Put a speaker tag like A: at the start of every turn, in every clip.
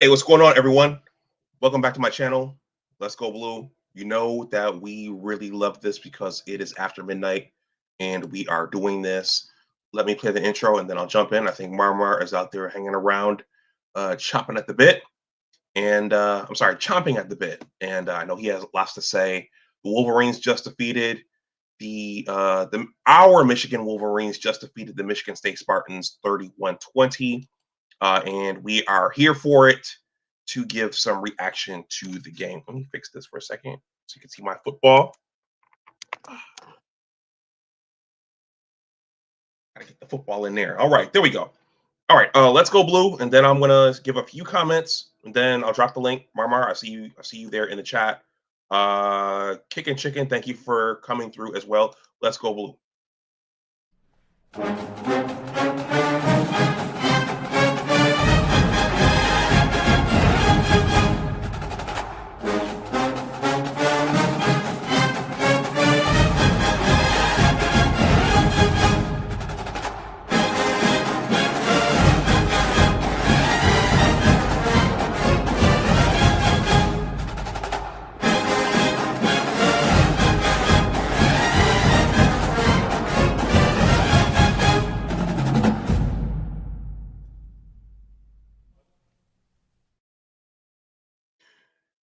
A: Hey, what's going on, everyone? Welcome back to my channel. Let's go blue. You know that we really love this because it is after midnight and we are doing this. Let me play the intro and then I'll jump in. I think Marmar is out there hanging around, chopping at the bit. And I'm sorry, chomping at the bit. And I know he has lots to say. The Wolverines just defeated our Michigan Wolverines just defeated the Michigan State Spartans 31-20. And we are here for it to give some reaction to the game. Let me fix this for a second so you can see my football. Gotta get the football in there. All right, there we go. All right, let's go blue, and then I'm gonna give a few comments, and then I'll drop the link. Marmar, I see you. I see you there in the chat. Kicking Chicken, thank you for coming through as well. Let's go blue.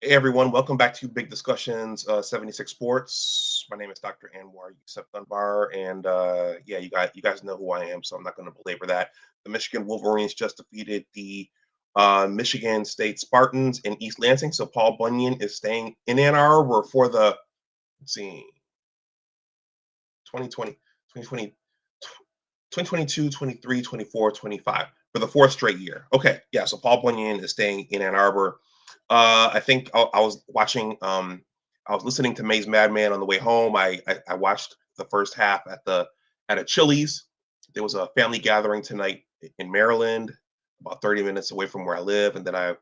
A: Hey everyone, welcome back to Big Discussions 76 Sports. My name is Dr. Anwar Yusuf Dunbar, and yeah, you guys know who I am, so I'm not going to belabor that. The Michigan Wolverines just defeated the Michigan State Spartans in East Lansing, so Paul Bunyan is staying in Ann Arbor for the, let's see, 2020, 2020, 2022, 23, 24, 25 for the fourth straight year. Okay, yeah, so Paul Bunyan is staying in Ann Arbor. I think I was watching. I was listening to Maze Madman on the way home. I watched the first half at a Chili's. There was a family gathering tonight in Maryland, about 30 minutes away from where I live, and then I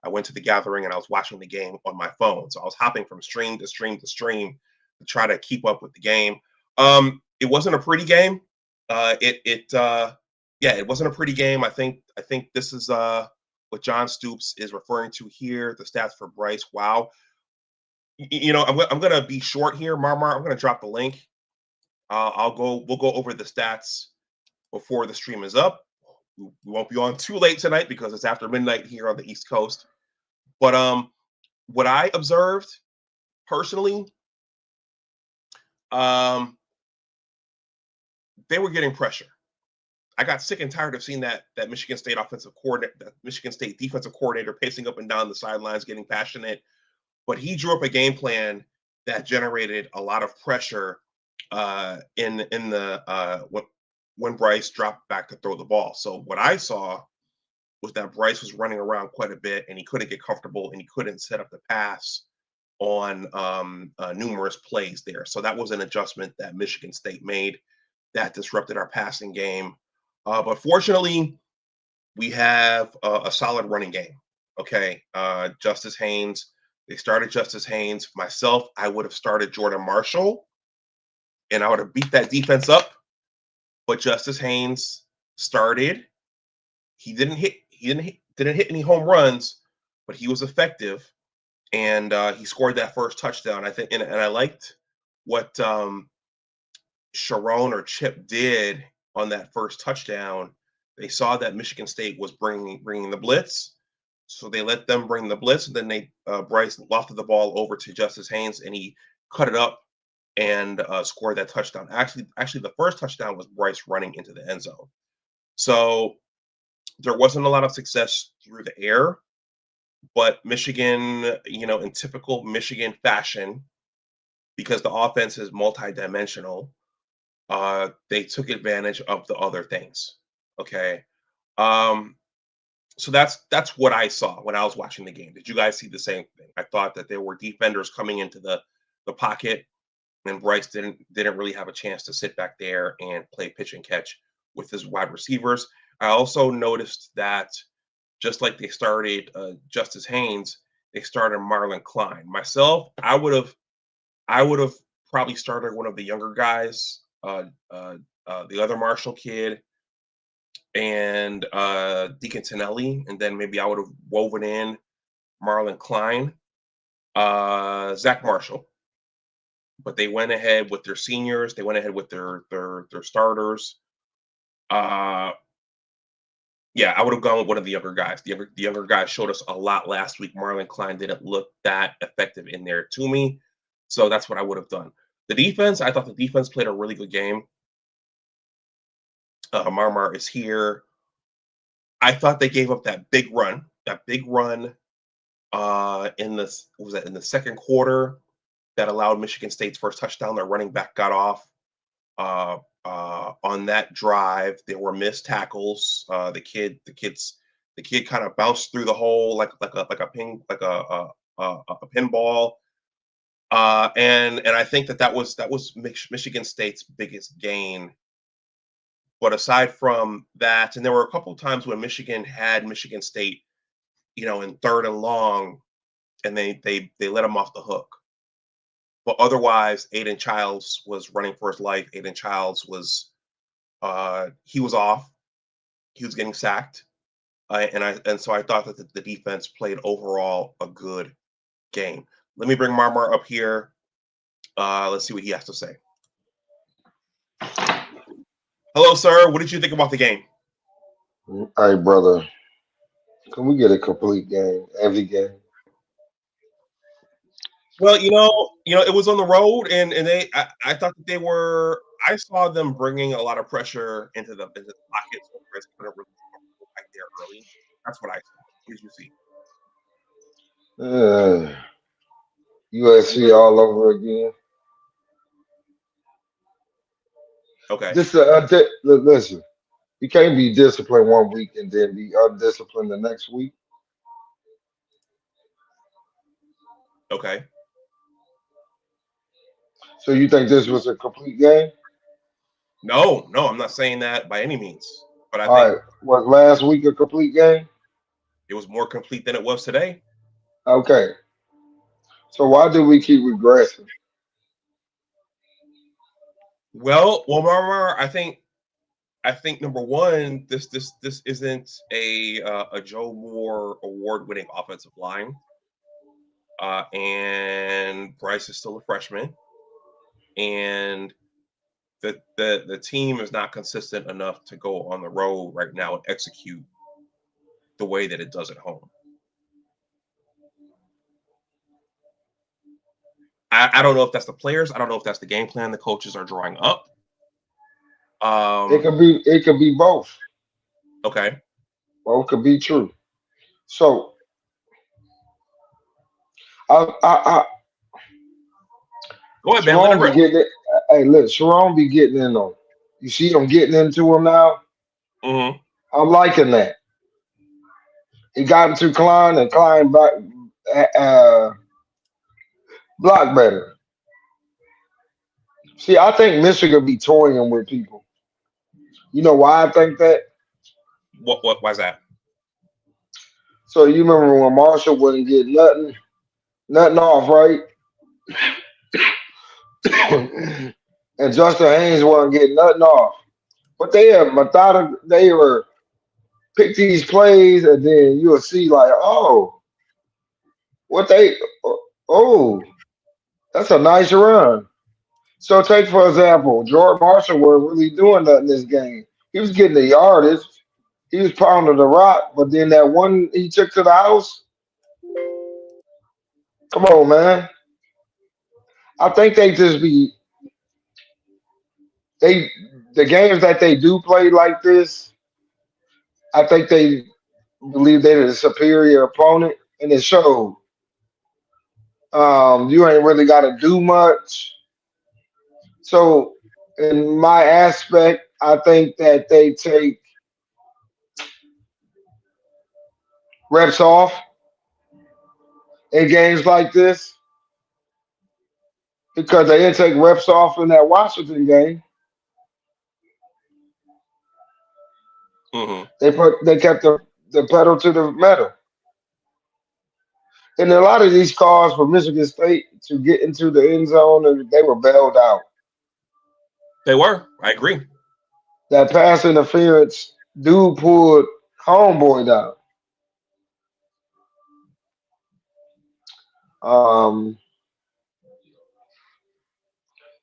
A: went to the gathering and I was watching the game on my phone. So I was hopping from stream to stream to stream to try to keep up with the game. It wasn't a pretty game. Yeah, it wasn't a pretty game. I think this is what John Stoops is referring to here. The stats for Bryce. Wow. I'm going to be short here, Marmar. I'm going to drop the link. We'll go over the stats before the stream is up. We won't be on too late tonight because it's after midnight here on the East Coast. But what I observed personally, they were getting pressure. I got sick and tired of seeing that Michigan State Michigan State defensive coordinator pacing up and down the sidelines, getting passionate. But he drew up a game plan that generated a lot of pressure in the when Bryce dropped back to throw the ball. So what I saw was that Bryce was running around quite a bit, and he couldn't get comfortable, and he couldn't set up the pass on numerous plays there. So that was an adjustment that Michigan State made that disrupted our passing game. But fortunately, we have a solid running game. Okay. Justice Haynes, they started Justice Haynes. Myself, I would have started Jordan Marshall and I would have beat that defense up. But Justice Haynes started. Didn't hit any home runs, but he was effective. And he scored that first touchdown. I think, and I liked what Sharon or Chip did on that first touchdown. They saw that Michigan State was bringing the blitz, so they let them bring the blitz. And then Bryce lofted the ball over to Justice Haynes, and he cut it up and scored that touchdown. Actually, the first touchdown was Bryce running into the end zone. So there wasn't a lot of success through the air, but Michigan, in typical Michigan fashion, because the offense is multidimensional, they took advantage of the other things. Okay. So that's what I saw when I was watching the game. Did you guys see the same thing? I thought that there were defenders coming into the pocket, and Bryce didn't really have a chance to sit back there and play pitch and catch with his wide receivers. I also noticed that just like they started Justice Haynes, they started Marlon Klein. Myself, I would have probably started one of the younger guys, the other Marshall kid, and Deacon Tonelli, and then maybe I would have woven in Marlon Klein, Zach Marshall. But they went ahead with their seniors. They went ahead with their starters. Yeah, I would have gone with one of the younger guys. The younger guys showed us a lot last week. Marlon Klein didn't look that effective in there to me, so that's what I would have done. The defense, I thought the defense played a really good game. Marmar is here. I thought they gave up that big run in the second quarter that allowed Michigan State's first touchdown. Their running back got off. On that drive, there were missed tackles. The kid kind of bounced through the hole like a pinball. And I think that was Michigan State's biggest gain. But aside from that, and there were a couple of times when Michigan had Michigan State, in third and long, and they let them off the hook. But otherwise, Aiden Childs was running for his life. Aiden Childs was he was off. He was getting sacked, and so I thought that the defense played overall a good game. Let me bring Marmar up here. Let's see what he has to say. Hello, sir. What did you think about the game?
B: Hey, brother. Can we get a complete game? Every game?
A: Well, it was on the road, and I thought that they were. I saw them bringing a lot of pressure into the pocket, so Chris couldn't really go back there early. That's what I saw. What did you see?
B: USC all over again.
A: Okay.
B: Just listen. You can't be disciplined one week and then be undisciplined the next week.
A: Okay.
B: So you think this was a complete game?
A: No, I'm not saying that by any means, but I
B: All
A: think
B: right. Was last week a complete game?
A: it was more complete than it was today.
B: Okay. So why do we keep regressing?
A: Well, Marmar, I think number one, this isn't a Joe Moore award-winning offensive line, and Bryce is still a freshman, and the team is not consistent enough to go on the road right now and execute the way that it does at home. I don't know if that's the players. I don't know if that's the game plan the coaches are drawing up.
B: It could be both.
A: Okay.
B: Both could be true. So I
A: Go ahead, man. Let it
B: Sharon be
A: rip.
B: getting it. Hey, look, Sharon be getting in on. You see him getting into him now.
A: Mm-hmm.
B: I'm liking that. He got into Klein and Klein back, uh, block better. See, I think Michigan be toying with people. You know why I think that?
A: Why's that?
B: So you remember when Marshall wouldn't get nothing off, right? And Justin Haynes wasn't getting nothing off. But they have methodical. They were pick these plays, and then you'll see like, oh, what they, oh, that's a nice run. So take for example, Jordan Marshall wasn't really doing nothing this game. He was getting the yardage. He was pounding the rock, but then that one he took to the house. Come on, man. I think they just be they the games that they do play like this. I think they believe they're the superior opponent, and it showed. You ain't really got to do much. So, in my aspect, I think that they take reps off in games like this because they didn't take reps off in that Washington game.
A: Mm-hmm.
B: They kept the pedal to the metal. And a lot of these calls for Michigan State to get into the end zone, and they were bailed out.
A: They were. I agree.
B: That pass interference. Dude pulled homeboy down. Um,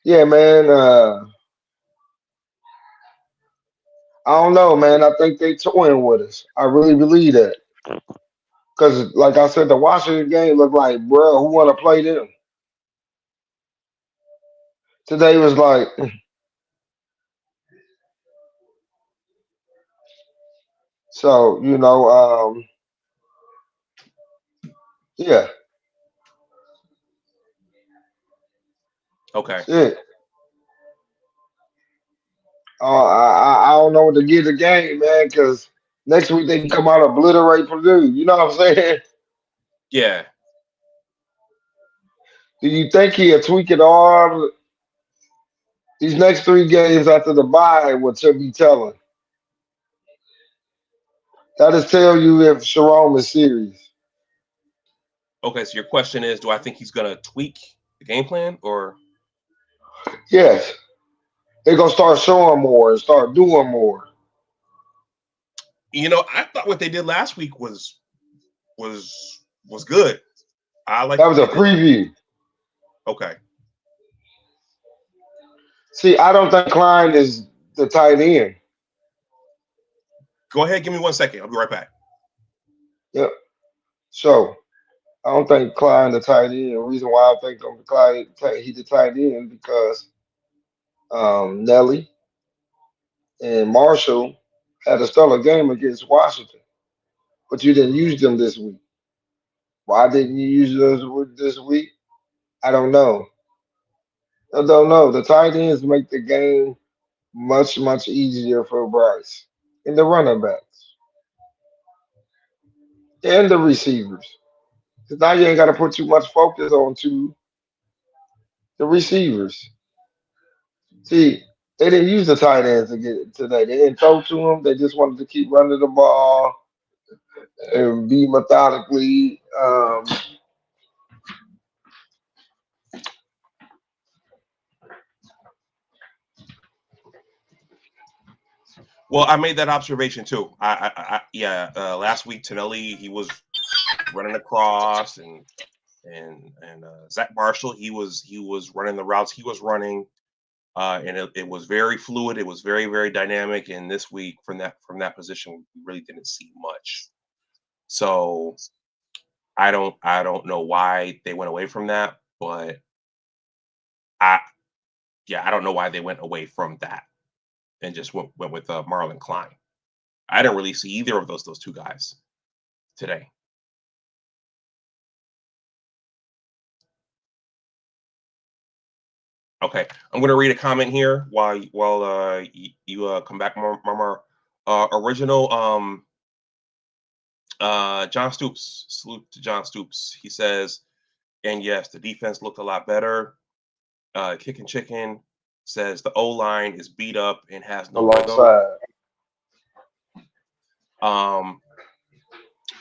B: yeah, man. I don't know, man. I think they toying with us. I really believe that. Because, like I said, the Washington game looked like, bro, who want to play them? Today was like, so, yeah,
A: Okay.
B: shit. I don't know what to give the game, man, because next week they can come out and obliterate Purdue. You know what I'm saying?
A: Yeah.
B: Do you think he'll tweak it all? These next three games after the bye, what you'll be telling. That'll tell you if Sharon is serious.
A: Okay. So your question is, do I think he's gonna tweak the game plan, or
B: Yes, they're gonna start showing more and start doing more.
A: I thought what they did last week was good. I like
B: That
A: what
B: was a
A: they did.
B: preview.
A: Okay.
B: See, I don't think Klein is the tight end.
A: Go ahead. Give me 1 second. I'll be right back.
B: Yep. So I don't think Klein the tight end. The reason why I think he's the tight end because Nelly and Marshall had a stellar game against Washington, but you didn't use them this week. Why didn't you use those this week? I don't know. I don't know. The tight ends make the game much, much easier for Bryce and the running backs and the receivers. Because now you ain't got to put too much focus on to the receivers. See, they didn't use the tight ends to get today. They didn't throw to them. They just wanted to keep running the ball and be methodically.
A: Well, I made that observation too. Yeah. Last week, Tonelli, he was running across, and Zach Marshall, he was running the routes he was running, and it was very fluid. It was very, very dynamic. And this week, from that position, we really didn't see much. So I don't know why they went away from that, but I yeah, I don't know why they went away from that and just went with Marlon Klein. I didn't really see either of those two guys today. Okay, I'm going to read a comment here while you come back, Marmar. Original John Stoops. Salute to John Stoops. He says, and yes, the defense looked a lot better. Kicking Chicken says the O line is beat up and has no rhythm.
B: Alongside.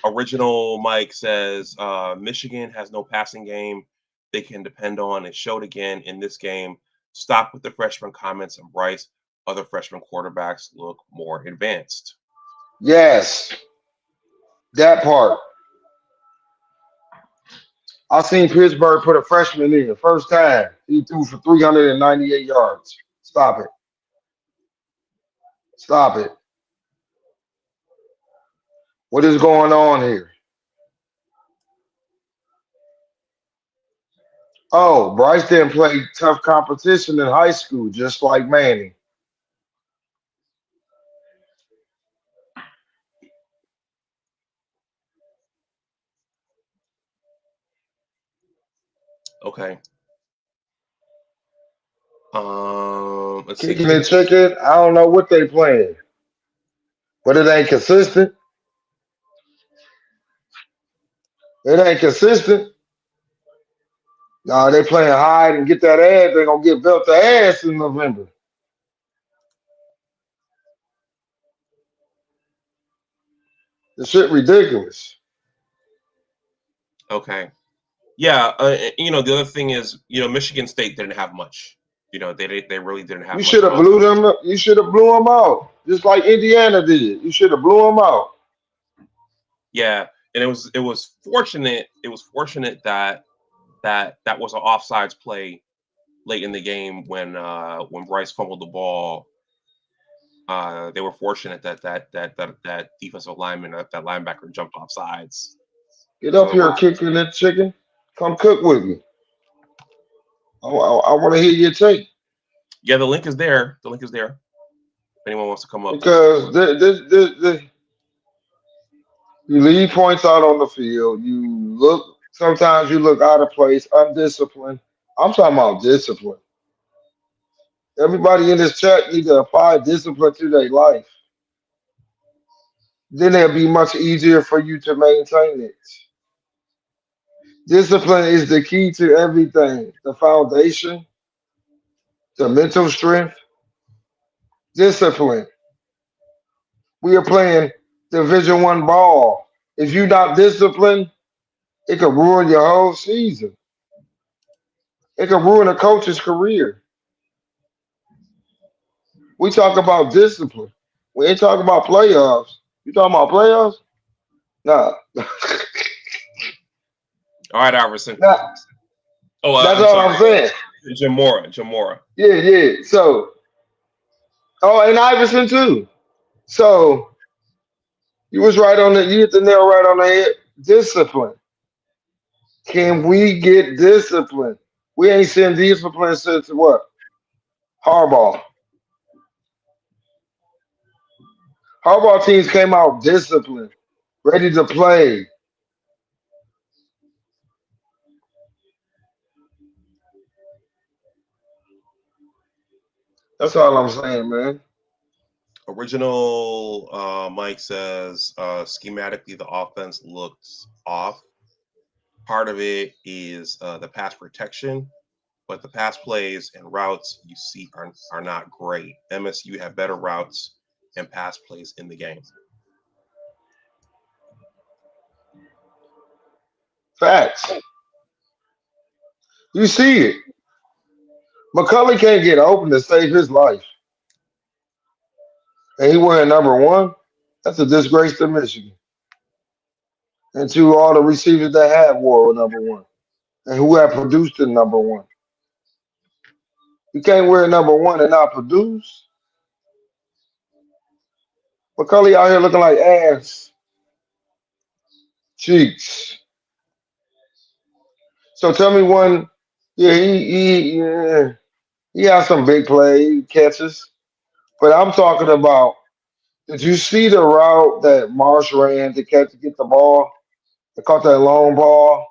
A: Original Mike says Michigan has no passing game they can depend on. It showed again in this game. Stop with the freshman comments and Bryce. Other freshman quarterbacks look more advanced.
B: Yes, that part. I seen Pittsburgh put a freshman in the first time. He threw for 398 yards. Stop it. Stop it. What is going on here? Oh, Bryce didn't play tough competition in high school, just like Manning.
A: Okay. Let's see.
B: Kicking and chicken, I don't know what they playing, but it ain't consistent. It ain't consistent. Nah, they playing hide and get that ass. They're gonna get built the ass in November. This shit ridiculous.
A: Okay. Yeah. The other thing is, Michigan State didn't have much. They really didn't have
B: You
A: much
B: should
A: of
B: have
A: a.
B: blew them. You should have blew them out. just like Indiana did. You should have blew them out.
A: Yeah, and it was fortunate. It was fortunate that that was an offsides play late in the game when Bryce fumbled the ball. They were fortunate that defensive lineman, that linebacker jumped off sides.
B: Get
A: So
B: up
A: it
B: here,
A: was,
B: kicking that chicken. Come cook with me. I want to hear your take
A: yeah, the link is there. The link is there. If anyone wants to come up.
B: because you leave points out on the field. You look sometimes you look out of place, undisciplined. I'm talking about discipline. Everybody in this chat need to apply discipline to their life. Then it'll be much easier for you to maintain it. Discipline is the key to everything. The foundation, the mental strength, discipline. We are playing Division One ball. If you're not disciplined, it could ruin your whole season. It could ruin a coach's career. We talk about discipline. We ain't talking about playoffs. You talking about playoffs? Nah.
A: All right, Iverson.
B: Nah.
A: Oh,
B: That's
A: I'm
B: all
A: sorry.
B: I'm saying.
A: Jamora.
B: Yeah. So, and Iverson too. So you was right on the. You hit the nail right on the head. Discipline. Can we get discipline? We ain't seen discipline since what? Harbaugh. Harbaugh teams came out disciplined, ready to play. That's all I'm saying, man.
A: Original Mike says schematically the offense looks off. Part of it is the pass protection, but the pass plays and routes you see are not great. MSU have better routes and pass plays in the game.
B: Facts. You see it. McCulley can't get open to save his life. And he wearing number one. That's a disgrace to Michigan. And to all the receivers that have wore number one. And who have produced the number one. You can't wear number one and not produce. McCulley out here looking like ass cheeks. So tell me one. Yeah, he has some big play catches. But I'm talking about. Did you see the route that Marsh ran to catch to get the ball? They caught that long ball.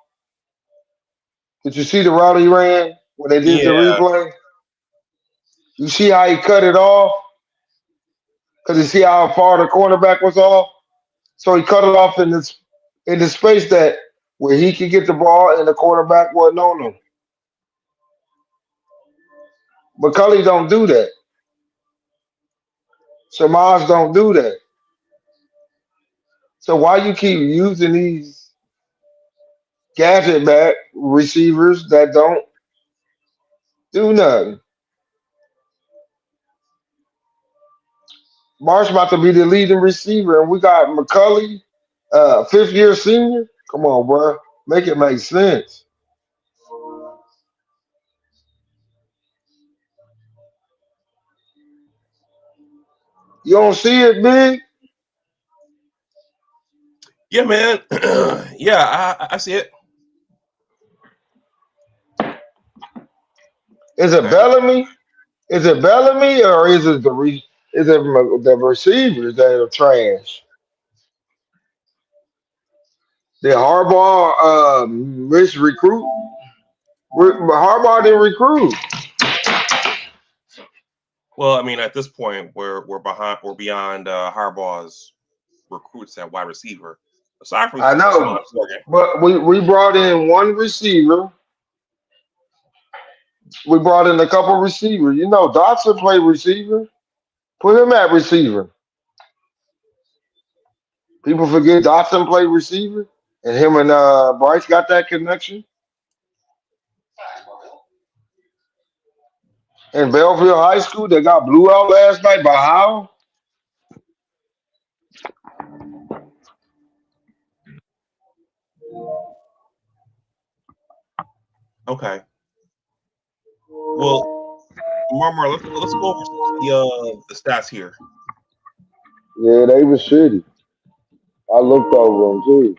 B: Did you see the route he ran when they did the
A: Yeah,
B: replay? You see how he cut it off? Because you see how far the cornerback was off? So he cut it off in the space that where he could get the ball and the quarterback wasn't on him. McCulley don't do that. Samaj don't do that. So why you keep using these gadget back receivers that don't do nothing? Marsh about to be the leading receiver, and we got McCulley, fifth year senior. Come on, bro, make it make sense. You don't see it, big.
A: yeah, man. Yeah, I see it.
B: Is it Bellamy? Is it Bellamy, or is it is it the receivers that are trash? Did Harbaugh miss recruit? Harbaugh didn't recruit.
A: Well, I mean, at this point, we're beyond Harbaugh's recruits at wide receiver. Aside from
B: I know,
A: Morgan.
B: but we brought in one receiver. We brought in a couple receivers. You know, Dotson played receiver. Put him at receiver. People forget Dotson played receiver, and him and Bryce got that connection. In Belleville High School, they got blew out last night by how?
A: Okay. Well, Marmar, let's go over some of the stats here.
B: Yeah, they was shitty. I looked over them too.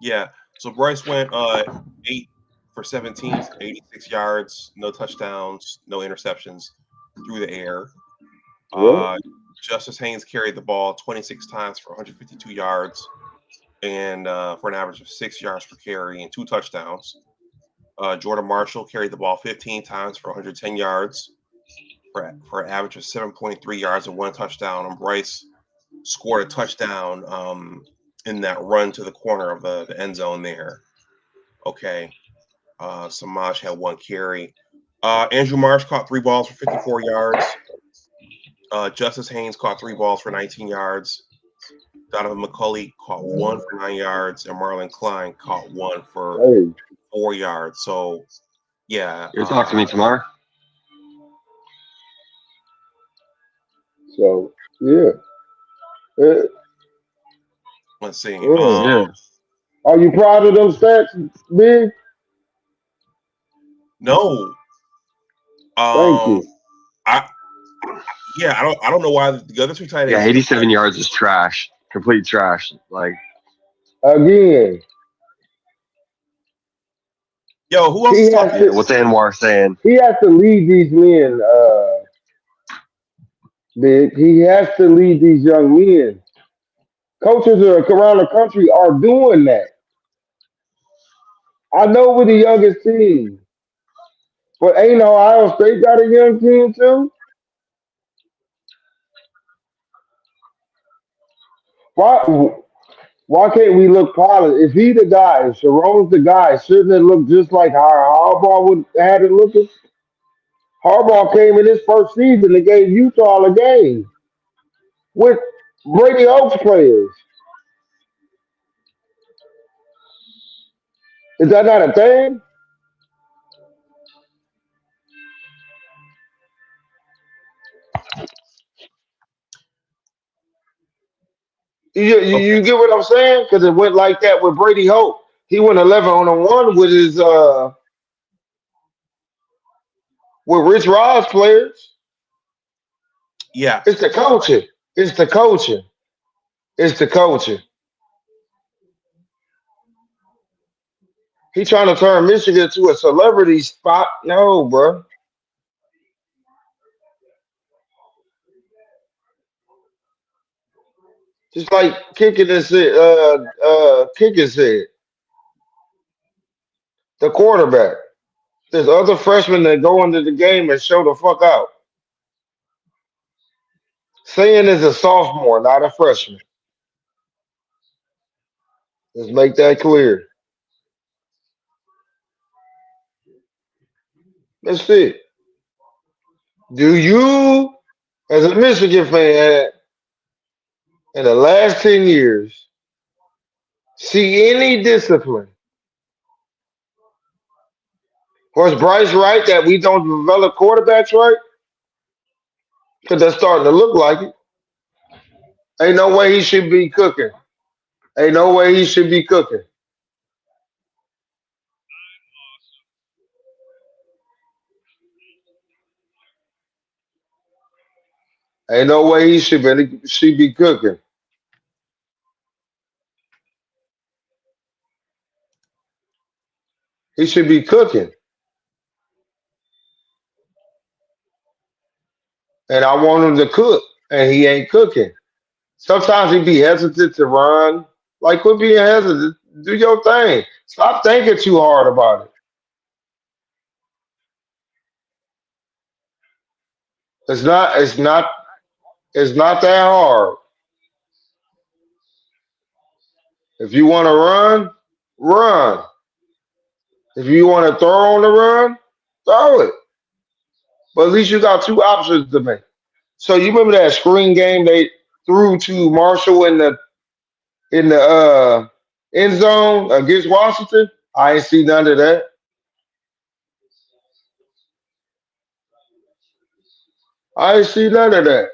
A: Yeah. So Bryce went 8 for 17 for 86 yards, no touchdowns, no interceptions through the air.
B: Yeah.
A: Justice Haynes carried the ball 26 times for 152 yards and for an average of 6 yards per carry and 2 touchdowns. Jordan Marshall carried the ball 15 times for 110 yards for an average of 7.3 yards and 1 touchdown. And Bryce scored a touchdown in that run to the corner of the end zone there. Okay. Samaj had 1 carry. Andrew Marsh caught 3 balls for 54 yards. Justice Haynes caught 3 balls for 19 yards. Donovan McCulley caught 1 for 9 yards, and Marlon Klein caught 1 for
B: Hey.
A: 4 yards. So, yeah.
C: You'll talk to me tomorrow.
B: So yeah. Uh,
A: Let's see.
B: uh.
C: Yeah.
B: Are you proud of them stats, Big?
A: No.
B: Thank
A: Um.
B: you.
A: I yeah. I don't know why the other 2 tight
C: Yeah,
A: ends didn't play.
C: 87 yards is trash. Complete trash. Like,
B: Again,
A: Yo, who else
B: he
A: is
B: has
A: talking?
C: yeah,
B: to
C: what's Anwar saying?
B: he has to lead these men, Big. He has to lead these young men. Coaches around the country are doing that. I know we're the youngest team, but ain't Ohio State got a young team too? Why why can't we look polished? If he the guy, if Sharon's the guy, shouldn't it look just like how Harbaugh would had it looking? Harbaugh came in his first season and gave Utah a game with Brady Oaks players. Is that not a thing? You
A: Okay.
B: get what I'm saying? Because it went like that with Brady Hope. He went 11-1 with his with Rich Rod's players.
A: Yeah.
B: It's the coaching. It's the coaching. It's the coaching. He trying to turn Michigan to a celebrity spot. No, bro. Just like kicking said, the quarterback. There's other freshmen that go into the game and show the fuck out. Saying is a sophomore, not a freshman. Let's make that clear. That's it. Do you, as a Michigan fan, in the last 10 years, see any discipline? Was Bryce right that we don't develop quarterbacks right? Because that's starting to look like it. Ain't no way he should be cooking. Ain't no way he should be cooking. Ain't no way he should be cooking. He should be cooking. And I want him to cook, and he ain't cooking. Sometimes he be hesitant to run. Like, quit being hesitant. Do your thing. Stop thinking too hard about it. It's not. It's not. It's not that hard. If you want to run, run. If you want to throw on the run, throw it. But at least you got two options to make. So you remember that screen game they threw to Marshall in the end zone against Washington? I ain't see none of that. I ain't see none of that.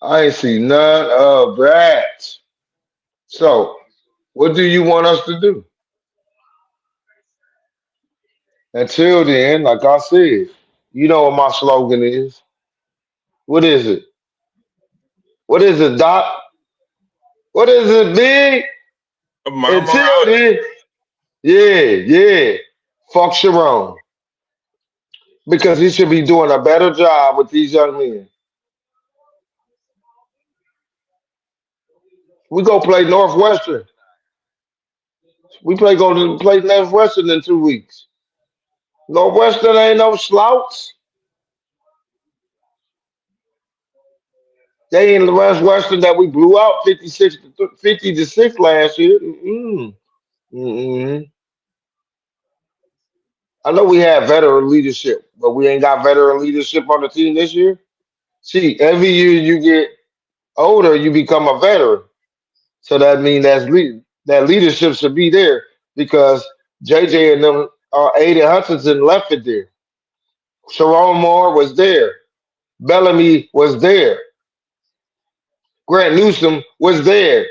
B: I ain't see none of that. So, what do you want us to do? Until then, like I said, you know what my slogan is. What is it? What is it, Doc? What is it, Big? Until
A: Marmalade.
B: then, yeah. Fuck Sharon. Because he should be doing a better job with these young men. We go play Northwestern. We go to play Northwestern in 2 weeks. Northwestern ain't no slouch. They ain't the Northwestern that we blew out 50 to 6 last year. Mm-mm. Mm-mm. I know we have veteran leadership, but we ain't got veteran leadership on the team this year. See, every year you get older, you become a veteran. So that means that leadership should be there because JJ and them Aiden Hutchinson left it there. Sharon Moore was there. Bellamy was there. Grant Newsom was there.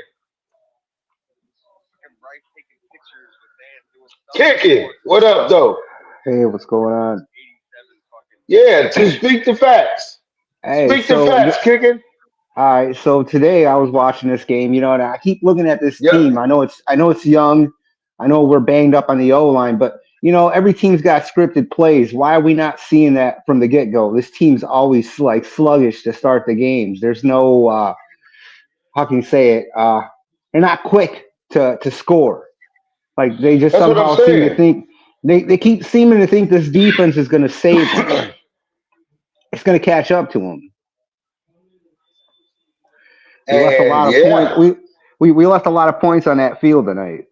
B: Kick it. What up, though?
D: Hey, what's going on?
B: Yeah, to speak the facts.
D: Hey,
B: Speak the facts, kicking.
D: all right. So today I was watching this game, and I keep looking at this
B: Yep.
D: team. I know it's young. I know we're banged up on the O line, but every team's got scripted plays. Why are we not seeing that from the get go? This team's always like sluggish to start the games. There's no how can you say it? They're not quick to score. Like they just
B: That's what I'm
D: somehow seem to
B: saying.
D: think they keep seeming to think this defense is going to save them. It's going to catch up to them. We left a
B: And
D: lot of points.
B: yeah,
D: We left a lot of points on that field tonight.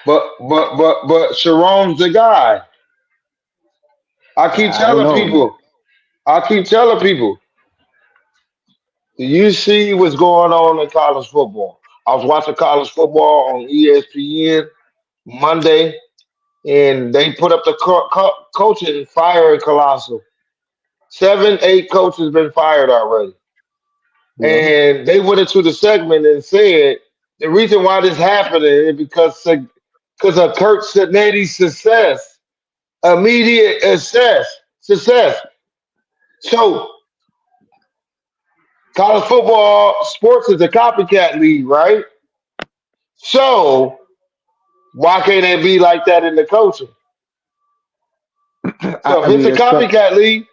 B: but Sharon's the guy. I keep
D: I don't
B: telling
D: know, man.
B: people. I keep telling people. Do you see what's going on in college football? I was watching college football on ESPN Monday, and they put up the coaching firing colossal. 7, 8 coaches been fired already.
D: Yeah.
B: And they went into the segment and said the reason why this happened is because of Kurt Sinetti's success, immediate success. So college football sports is a copycat league, right? So why can't it be like that in the coaching? So
D: I
B: if it's
D: mean,
B: a
D: it's got
B: copycat league,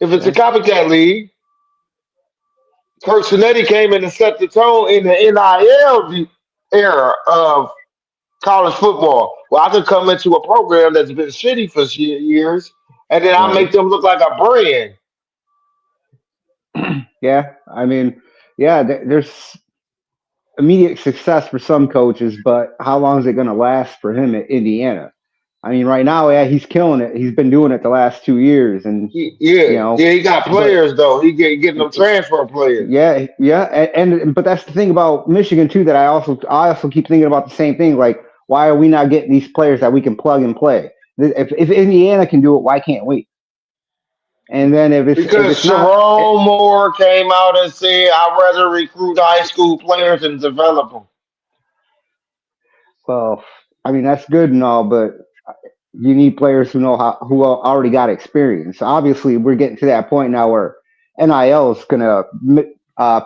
B: if it's a
D: yeah.
B: copycat league, Kurt Sinetti came in and set the tone in the NIL era of college football. Well, I could come into a program that's been shitty for years, and then I
D: Right.
B: make them look like a brand.
D: Yeah. I mean, yeah. There's immediate success for some coaches, but how long is it going to last for him at Indiana? I mean, right now, yeah, he's killing it. He's been doing it the last 2 years, and
B: Yeah, he got
D: but
B: players though. He getting them transfer players.
D: yeah, and but that's the thing about Michigan too. That I also keep thinking about the same thing. Like, why are we not getting these players that we can plug and play? If Indiana can do it, why can't we? And then if
B: Because
D: it's not,
B: Sharon Moore came out and said, "I'd rather recruit high school players and develop them."
D: well, I mean that's good and all, but you need players who already got experience. Obviously, we're getting to that point now where NIL is going to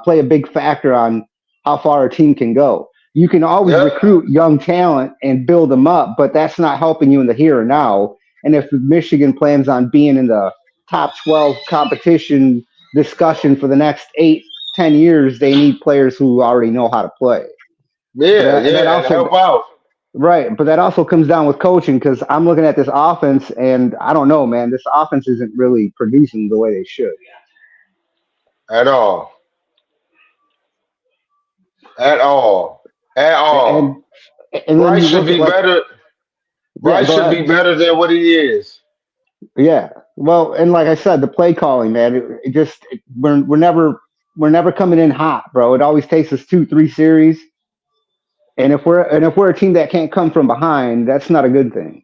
D: play a big factor on how far a team can go. You can always
B: Yep.
D: recruit young talent and build them up, but that's not helping you in the here and now. And if Michigan plans on being in the top 12 competition discussion for the next 8, 10 years, they need players who already know how to play. But that
B: And
D: also
B: help out
D: Right, but that also comes down with coaching because I'm looking at this offense and I don't know, man. This offense isn't really producing the way they should.
B: at all, at all, at
D: And
B: all.
D: and then
B: Bryce
D: you
B: should
D: look at
B: be
D: like,
B: better.
D: yeah,
B: Bryce
D: go
B: should be
D: ahead.
B: better than what he is.
D: Yeah, well, and like I said, the play calling, man, we're never coming in hot, bro. It always takes us 2, 3 series, and if we're a team that can't come from behind, that's not a good thing.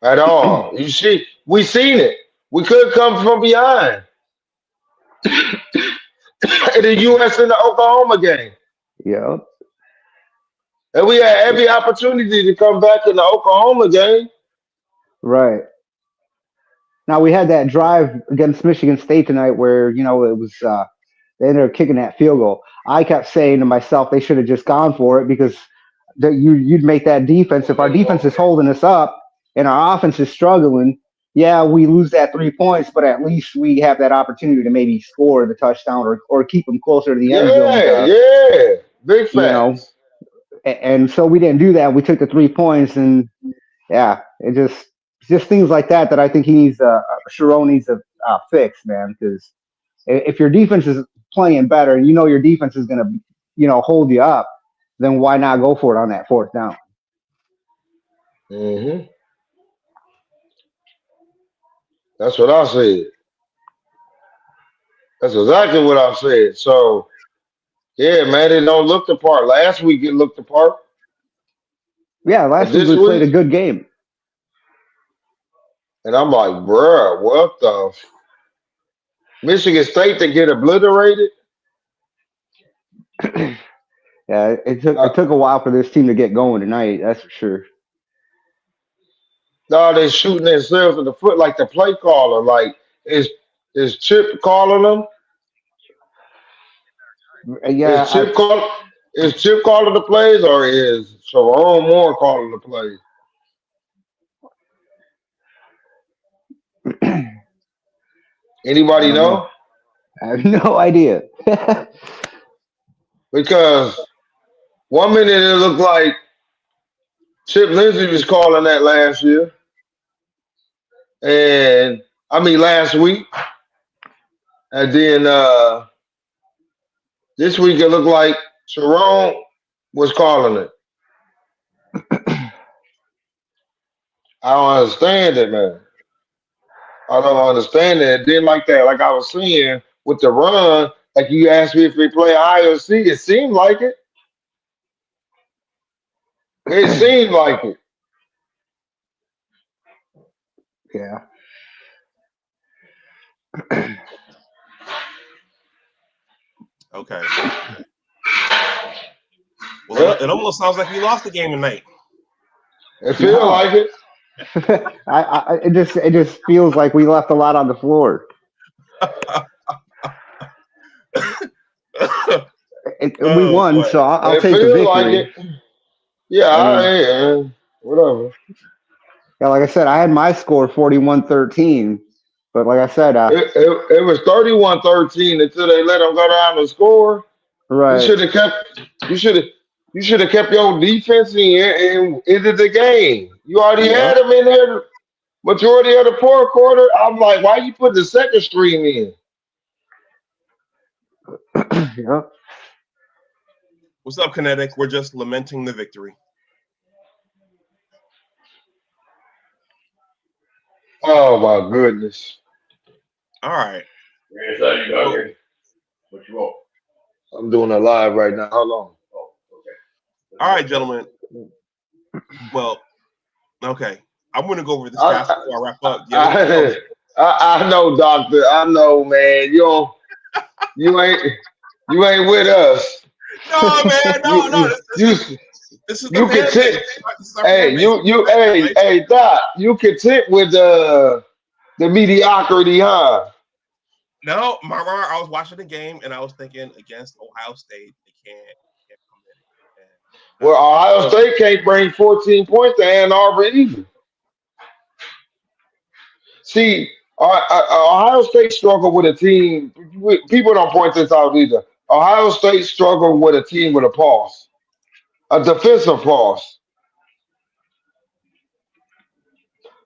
B: At all. You see, we seen it. We could come from behind in the U.S. in the Oklahoma game.
D: Yep.
B: And we had every opportunity to come back in the Oklahoma game.
D: Right. Now we had that drive against Michigan State tonight where, it was they ended up kicking that field goal. I kept saying to myself they should have just gone for it because you'd make that defense. If our defense is holding us up and our offense is struggling, yeah, we lose that 3 points, but at least we have that opportunity to maybe score the touchdown or keep them closer to the end zone.
B: Yeah. Big
D: You know,
B: facts.
D: and so we didn't do that. We took the 3 points, and yeah, it's just things like that I think he needs. Sharon needs to fix, man. Because if your defense is playing better, and your defense is going to, hold you up, then why not go for it on that fourth down?
B: hmm That's what I said. That's exactly what I said. So, yeah, man, it don't look the part. Last week it looked the part.
D: Yeah,
B: But
D: last week
B: this
D: we played a
B: week,
D: good game.
B: and I'm like, bruh, what the Michigan State to get obliterated?
D: Yeah, it took
B: Uh,
D: it took a while for this team to get going tonight. That's for sure.
B: no, they shooting themselves in the foot like the play caller. Like, is Chip calling them? Is
D: Yeah,
B: Chip call is Chip calling the plays or is Sharon Moore calling the plays?
D: I
B: Anybody
D: don't know.
B: know?
D: I have no idea.
B: Because 1 minute it looked like Chip Lindsey was calling that last year, and I mean last week, and then this week it looked like Sharon was calling it. I don't understand it, man. I don't understand it. It didn't like that. Like I was saying with the run, like you asked me if we play IOC, it seemed like it. It seemed like it.
D: Yeah.
A: Okay. Well,
B: Yep.
A: it almost sounds like we lost the game tonight.
B: It feel
D: No.
B: like it.
D: It just feels like we left a lot on the floor. We
A: Oh
D: won,
A: boy.
D: so I'll
B: It
D: take the
B: feel like it.
D: victory.
B: Yeah,
D: I mean,
B: whatever.
D: yeah, like I said, I had my score 41-13, but like I said,
B: It was 31-13 until they let them go down and score. You
D: right,
B: should have kept. You should have kept your defense and ended the game. You already
D: yep,
B: had them in there majority of the fourth quarter. I'm like, why you put the second stream in?
D: yep.
A: What's up, Kinetic? We're just lamenting the victory.
B: Oh my goodness.
A: All right.
B: Yes, how you hungry? What you want? I'm doing a live right now. Hold on. Oh, okay.
A: All right, gentlemen. Well, okay. I'm going to go over this
B: I,
A: fast before I wrap up. Do you have anything else?
B: I know, doctor. I know, man. You ain't with us.
A: No, man.
B: You
A: No.
B: you
A: This is the
B: you
A: fan base.
B: content.
A: This is our
B: Hey,
A: fan base. Right?
B: hey, doc. You content with the mediocrity, huh?
A: No, Mara, I was watching the game and I was thinking against Ohio State, they can't come in. And,
B: Well, Ohio State can't bring 14 points to Ann Arbor either. See, Ohio State struggled with a team. People don't point this out either. Ohio State struggled with a team with a pulse, a defensive pulse.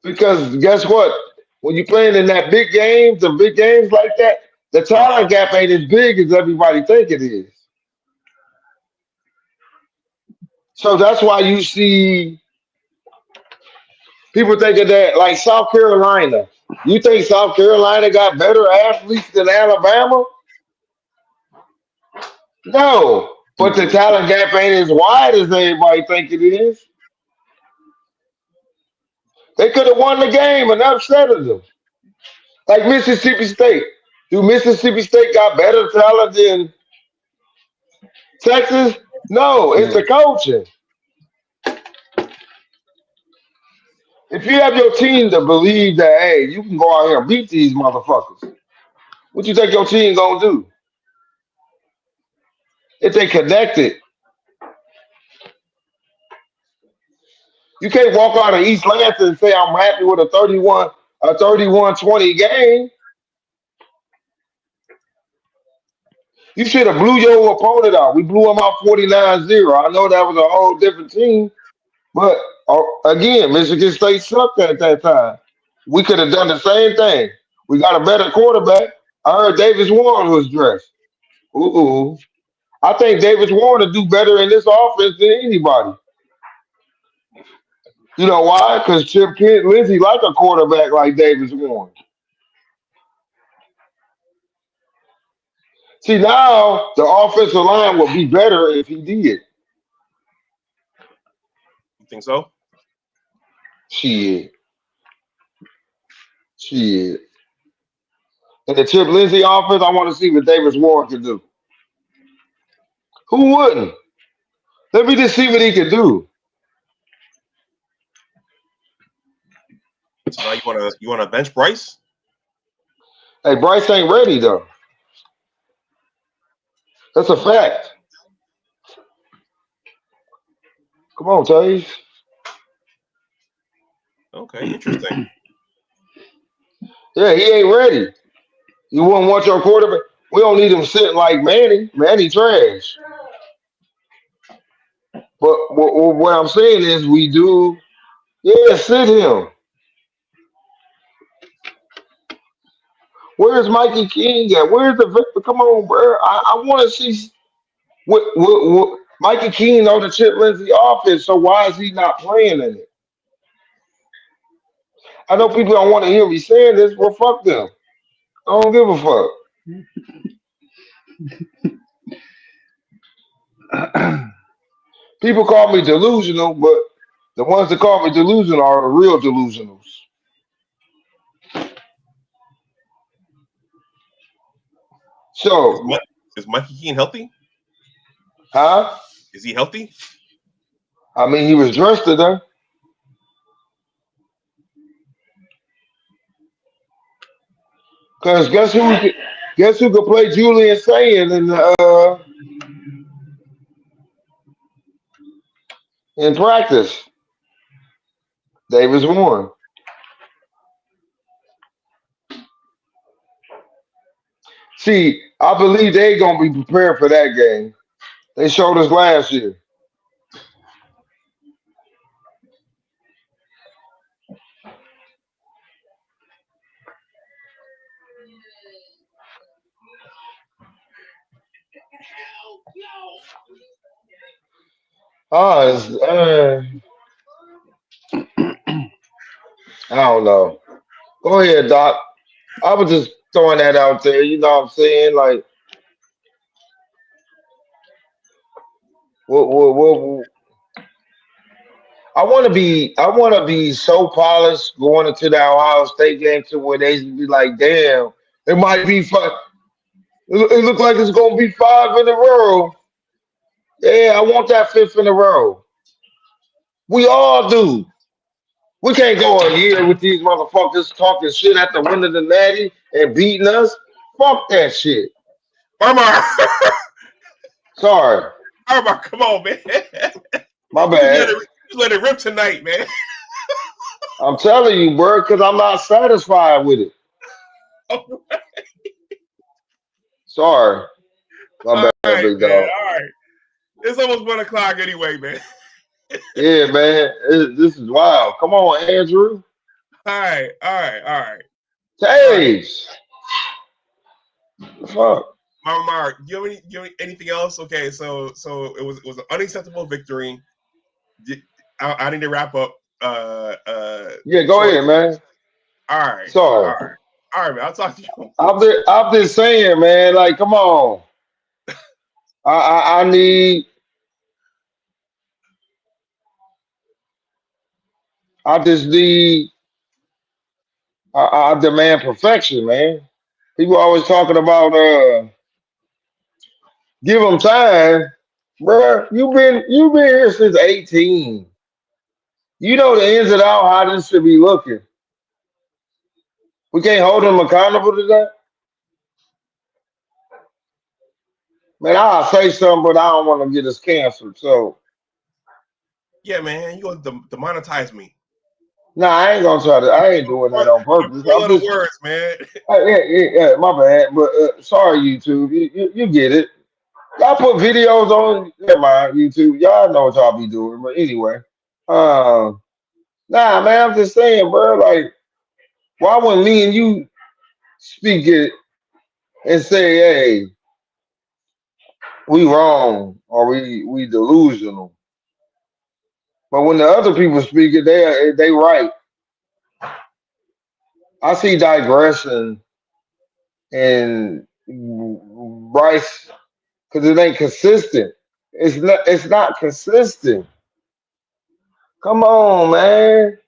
B: Because guess what? When you're playing in that the big games like that, the talent gap ain't as big as everybody think it is. So that's why you see people thinking that like South Carolina. You think South Carolina got better athletes than Alabama? No, but the talent gap ain't as wide as everybody think it is. They could have won the game and upset them. Like Mississippi State. Do Mississippi State got better talent than Texas? No, it's the
D: No.
B: coaching. If you have your team to believe that, hey, you can go out here and beat these motherfuckers, what you think your team gonna do? If they connected, you can't walk out of East Lansing and say I'm happy with a 31-20 game. You should have blew your opponent out. We blew them out 49-0. I know that was a whole different team, but again, Michigan State sucked at that time. We could have done the same thing. We got a better quarterback. I heard Davis Warren was dressed. Ooh. I think Davis Warren will do better in this offense than anybody. You know why? Because Chip Kent Lindsey like a quarterback like Davis Warren. See, now the offensive line would be better if he did.
A: You think so?
B: Shit. Shit. In the Chip Lindsey offense, I want to see what Davis Warren can do. Who wouldn't? Let me just see what he can do.
A: So now you wanna bench Bryce?
B: Hey, Bryce ain't ready though. That's a fact. Come on, Taze.
A: Okay, interesting.
B: Yeah, he ain't ready. You wouldn't want your quarterback. We don't need him sitting like Manny. Manny trash. But what I'm saying is we do. Yeah, sit him. Where's Mikey King at? Where's the Victor? Come on, bro. I want to see what Mikey King on the Chip Lindsey offense. So why is he not playing in it? I know people don't want to hear me saying this. Well, fuck them. I don't give a fuck. People call me delusional, but the ones that call me delusional are the real delusionals.
A: Is,
B: So,
A: Mi- is Mikey Keene healthy?
B: huh?
A: Is he healthy?
B: I mean, he was dressed today. Cause guess who could play Julian Saying in practice? Davis Warren. See, I believe they gonna be prepared for that game. They showed us last year. Oh, I don't know. Go ahead, Doc. I was just throwing that out there. You know what I'm saying? Like, what I want to be so polished going into the Ohio State game to where they be like, damn, it might be fun. It look like it's gonna be five in a row. Yeah, I want that fifth in a row. We all do. We can't go a year with these motherfuckers talking shit at the win of the natty and beating us. Fuck that shit.
A: Armar,
B: Sorry,
A: Armar, come on, man.
B: my
A: You just let
B: bad.
A: it you let it rip tonight, man.
B: I'm telling you, bro, because I'm not satisfied with it.
A: All
B: Sorry, my bad,
A: right,
B: big
A: man.
B: dog.
A: All right. It's almost 1 o'clock anyway, man.
B: Yeah, man, this is wild. Come on, Andrew.
A: All right, all right, all right, all right.
B: Taves. Fuck.
A: Mama Mark, do you have anything else? Okay, so it was an unacceptable victory. I need to wrap up
B: Yeah, go
A: shortly.
B: ahead, man.
A: All right, all
B: Sorry.
A: right, all right, man. I'll talk to you.
B: I've been saying, man, like, come on. I need. I just need I demand perfection, man. People always talking about give them time, bro. You been here since 18. You know the ins and outs how this should be looking. We can't hold them accountable to that. Man, I'll say something, but I don't want to get us canceled. So,
A: Yeah, man, you gonna demonetize me.
B: nah, I ain't gonna try to. I ain't doing that on purpose.
A: Four
B: I'm
A: letter
B: just,
A: words, man.
B: yeah, my bad. But sorry, YouTube. You get it. Y'all put videos on. Never mind, YouTube. Y'all know what y'all be doing. But anyway, uh, nah, man, I'm just saying, bro. Like, why wouldn't me and you speak it and say, hey, we wrong or we delusional? But when the other people speak it, they right. I see digression in Bryce because it ain't consistent. It's not consistent. Come on, man.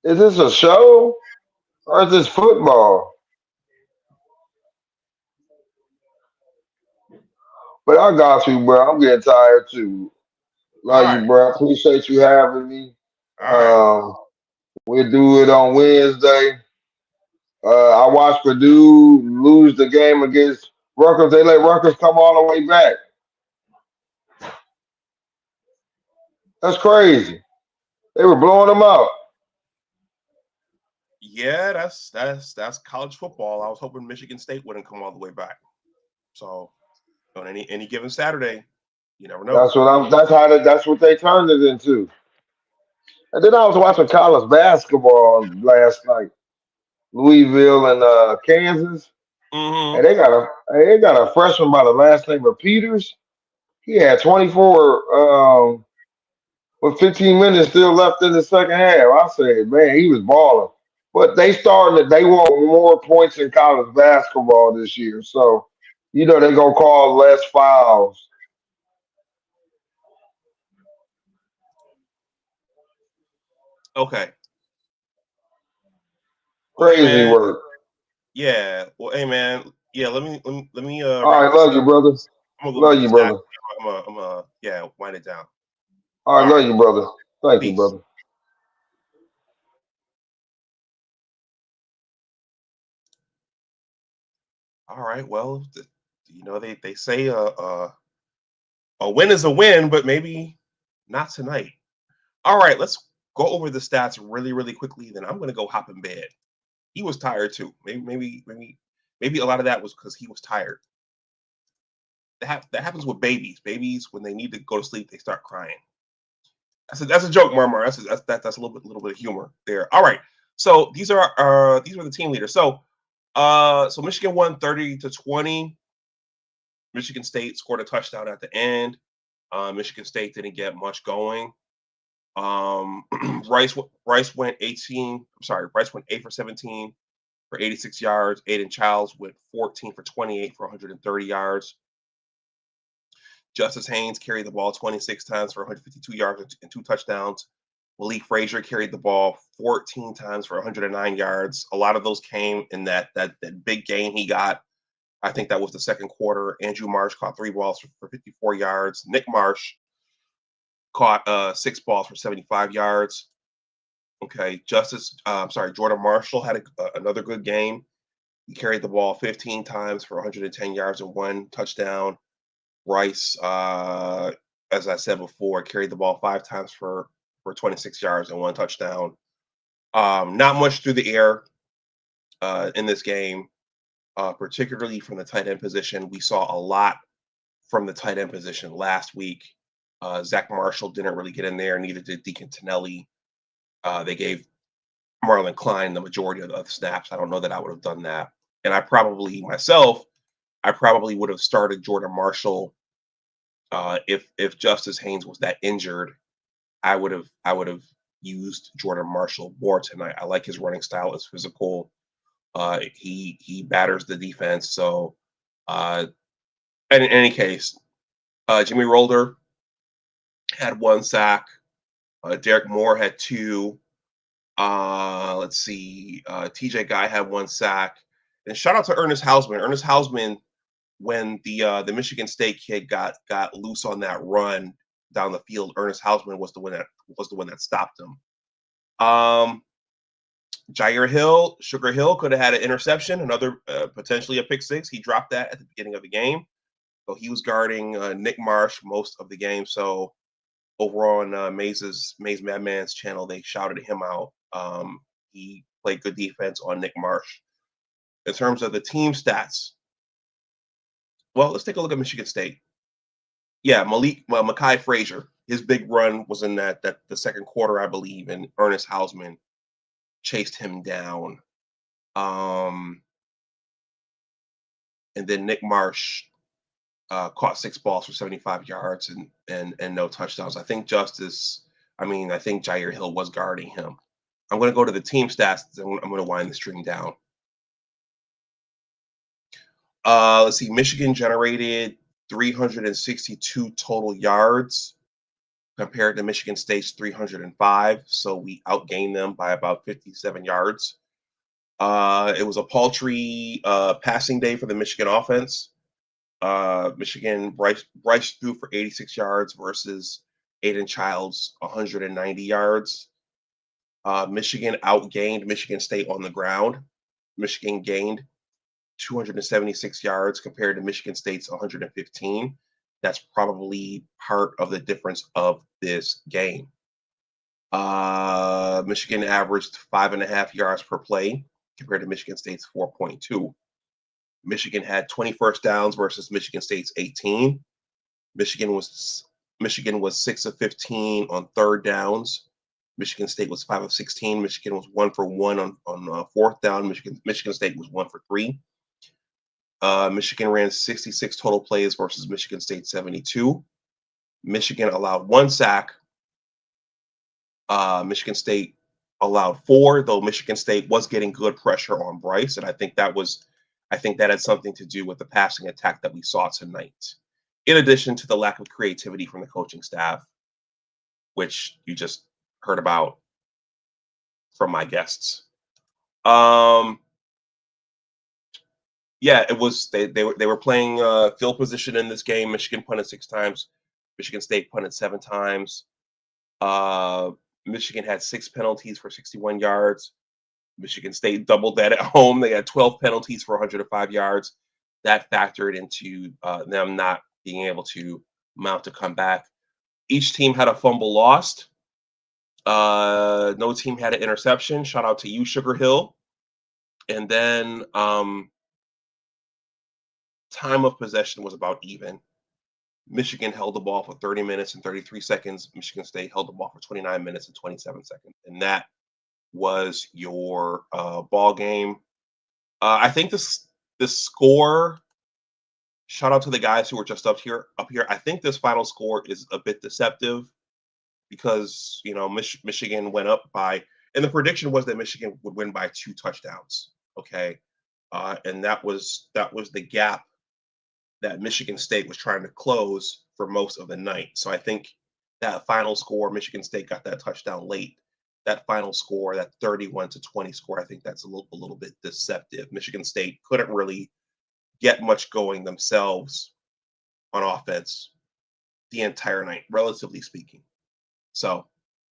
B: Is this a show or is this football? But I got you, bro. I'm getting tired too.
A: All
B: Love
A: right,
B: you, bro. Appreciate you having me.
A: all right.
B: Um, we'll do it on Wednesday. I watched Purdue lose the game against Rutgers. They let Rutgers come all the way back. That's crazy. They were blowing them out.
A: Yeah, that's college football. I was hoping Michigan State wouldn't come all the way back. So on any given Saturday, you never know.
B: That's what they turned it into. And then I was watching college basketball last night, Louisville and Kansas, and
A: Mm-hmm.
B: they got a freshman by the last name of Peters. He had 24 with 15 minutes still left in the second half. I said, man, he was balling. But they want more points in college basketball this year. So, they're gonna call less fouls.
A: Okay. Well, hey
B: Crazy
A: man.
B: work.
A: Yeah. Well, hey man. Yeah. Let me
B: All
A: wrap
B: right,
A: this
B: love
A: up.
B: you, brother.
A: I'm gonna go
B: Love
A: get
B: you,
A: this app.
B: brother.
A: Yeah, wind it down.
B: All right,
A: All right.
B: love you, brother. Thank you,
A: Peace.
B: brother.
A: All right. Well, they say a win is a win, but maybe not tonight. All right. Let's go over the stats really, really quickly. Then I'm gonna go hop in bed. He was tired too. Maybe a lot of that was because he was tired. That happens with babies. Babies when they need to go to sleep, they start crying. That's a joke, Marmar. That's a little bit of humor there. All right. So these are the team leaders. So Michigan won 30-20. Michigan State scored a touchdown at the end. Michigan State didn't get much going. Um, Rice went 18. I'm sorry, Rice went 8 for 17 for 86 yards. Aiden Childs went 14 for 28 for 130 yards. Justice Haynes carried the ball 26 times for 152 yards and 2 touchdowns. Malik Frazier carried the ball 14 times for 109 yards. A lot of those came in that big game he got. I think that was the second quarter. Andrew Marsh caught 3 balls for 54 yards. Nick Marsh caught 6 balls for 75 yards. Okay, Jordan Marshall had another good game. He carried the ball 15 times for 110 yards and 1 touchdown. Rice, as I said before, carried the ball 5 times for 26 yards and 1 touchdown. Not much through the air in this game, particularly from the tight end position. We saw a lot from the tight end position last week. Zach Marshall didn't really get in there, neither did Deacon Tonelli. They gave Marlon Klein the majority of the snaps. I don't know that I would have done that. And I probably would have started Jordan Marshall if Justice Haynes was that injured. I would have used Jordan Marshall more tonight. I like his running style. It's physical. He batters the defense. So, and in any case, Jimmy Rolder had 1 sack. Derek Moore had 2. Let's see. TJ Guy had 1 sack. And shout out to Ernest Hausman. Ernest Hausman, when the Michigan State kid got loose on that run down the field, Ernest Hausman was the one that stopped him. Jair Hill, Sugar Hill could have had an interception, another potentially a pick six. He dropped that at the beginning of the game. So he was guarding Nick Marsh most of the game. So over on Maze Madman's channel, they shouted him out. He played good defense on Nick Marsh. In terms of the team stats, well, let's take a look at Michigan State. Yeah, Mekhi Frazier, his big run was in that the second quarter, I believe, and Ernest Hausman chased him down. And then Nick Marsh caught 6 balls for 75 yards and no touchdowns. I think Jair Hill was guarding him. I'm going to go to the team stats, and I'm going to wind the stream down. Let's see. Michigan generated 362 total yards compared to Michigan State's 305. So we outgained them by about 57 yards. It was a paltry passing day for the Michigan offense. Michigan, Bryce threw for 86 yards versus Aiden Childs 190 yards. Michigan outgained Michigan State on the ground. Michigan gained 276 yards compared to Michigan State's 115. That's probably part of the difference of this game. Michigan averaged 5.5 yards per play compared to Michigan State's 4.2. Michigan had 20 first downs versus Michigan State's 18. Michigan was 6 of 15 on third downs. Michigan State was 5 of 16. Michigan was 1 for 1 on fourth down. Michigan State was 1 for 3. Michigan ran 66 total plays versus Michigan State 72. Michigan allowed 1 sack. Michigan State allowed 4, though Michigan State was getting good pressure on Bryce, and I think that had something to do with the passing attack that we saw tonight, in addition to the lack of creativity from the coaching staff, which you just heard about from my guests. Yeah, it was they were playing field position in this game. Michigan punted 6 times. Michigan State punted 7 times. Michigan had 6 penalties for 61 yards. Michigan State doubled that at home. They had 12 penalties for 105 yards. That factored into them not being able to mount a comeback. Each team had a fumble lost. No team had an interception. Shout out to you, Sugar Hill. And then time of possession was about even. Michigan held the ball for 30 minutes and 33 seconds. Michigan State held the ball for 29 minutes and 27 seconds. And that was your ball game. I think this score, shout out to the guys who were just up here. I think this final score is a bit deceptive because, Michigan went up by, and the prediction was that Michigan would win by 2 touchdowns. Okay. And that was the gap that Michigan State was trying to close for most of the night. So I think that final score, Michigan State got that touchdown late. That final score, that 31-20 score, I think that's a little bit deceptive. Michigan State couldn't really get much going themselves on offense the entire night, relatively speaking. So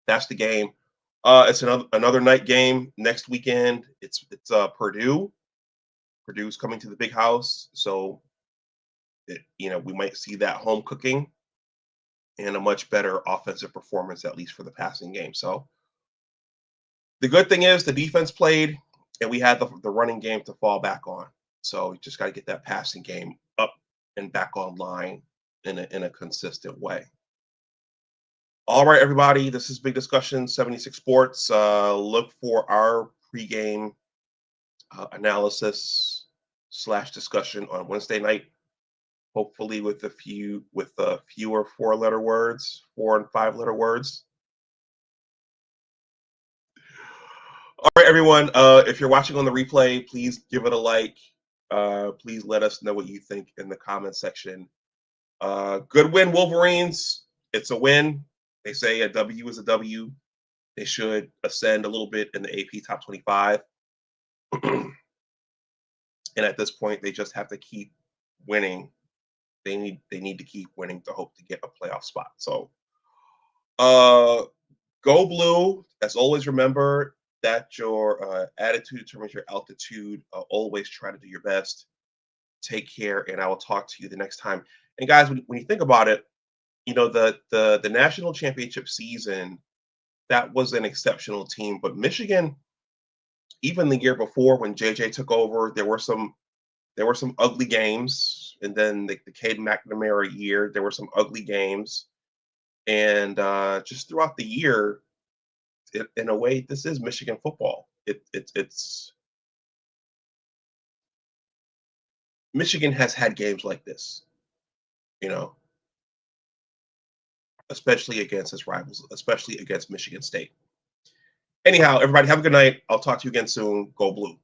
A: that's the game. It's another night game next weekend. It's Purdue. Purdue's coming to the big house, so we might see that home cooking and a much better offensive performance, at least for the passing game. So the good thing is the defense played, and we had the running game to fall back on. So we just got to get that passing game up and back online in a consistent way. All right, everybody. This is Big Discussion 76 Sports. Look for our pregame analysis / discussion on Wednesday night. Hopefully with fewer 4-letter words, 4 and 5-letter words. All right, everyone. If you're watching on the replay, please give it a like. Please let us know what you think in the comment section. Good win, Wolverines. It's a win. They say a W is a W. They should ascend a little bit in the AP top 25. And at this point, they just have to keep winning. They need to keep winning to hope to get a playoff spot. So go blue. As always, remember that your attitude determines your altitude. Always try to do your best. Take care, and I will talk to you the next time. And guys, when you think about it, you know, the national championship season, that was an exceptional team. But Michigan, even the year before when JJ took over, there were some ugly games. And then the Cade McNamara year, there were some ugly games. And just throughout the year, in a way, this is Michigan football. It's Michigan has had games like this, you know, especially against its rivals, especially against Michigan State. Anyhow, everybody have a good night. I'll talk to you again soon. Go blue.